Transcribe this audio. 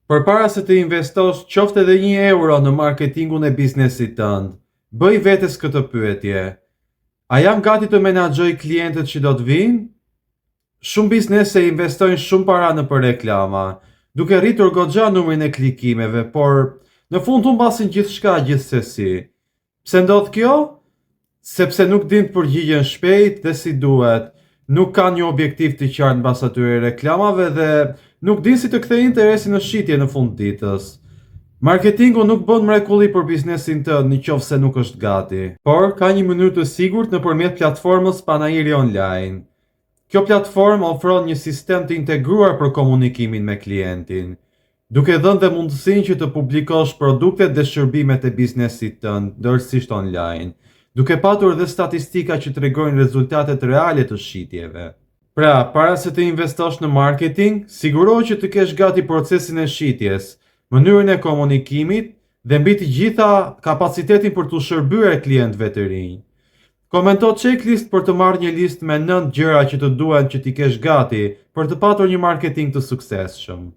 Përpara se të investosh qoftë edhe 1 euro në marketingun e biznesit tënd, bëj vetes këtë pyetje. A jam gati të menaxhoj klientët që do të vinë? Shumë biznese investojnë shumë para në për reklama, duke rritur goxha numrin e klikimeve, por në fund humbasin gjithçka gjithsesi. Pse ndodh kjo? Sepse nuk din të përgjigjen shpejt dhe si duhet, nuk kanë një objektiv të qartë mbas atyre reklamave dhe nuk din si të kthejnë interesin në shitje në fund ditës. Marketingu nuk bën mrekulli për biznesin tënd nëse nuk është gati, por ka një mënyrë të sigurt nëpërmjet platformës Panajiri Online. Kjo platformë ofron një sistem të integruar për komunikimin me klientin, duke dhënë dhe mundësinë që të publikosh produktet dhe shërbimet e biznesit tënd ndërkohësisht online, duke patur dhe statistika që tregojnë rezultatet reale të shitjeve. Pra, para se të investosh në marketing, sigurohu që të kesh gati procesin e shitjes, mënyrën e komunikimit dhe mbi të gjitha kapacitetin për të shërbyer klientëve të rinj. Komento checklist për të marrë një listë me 9 gjëra që të duhen që t'i kesh gati për të patur një marketing të suksesshëm.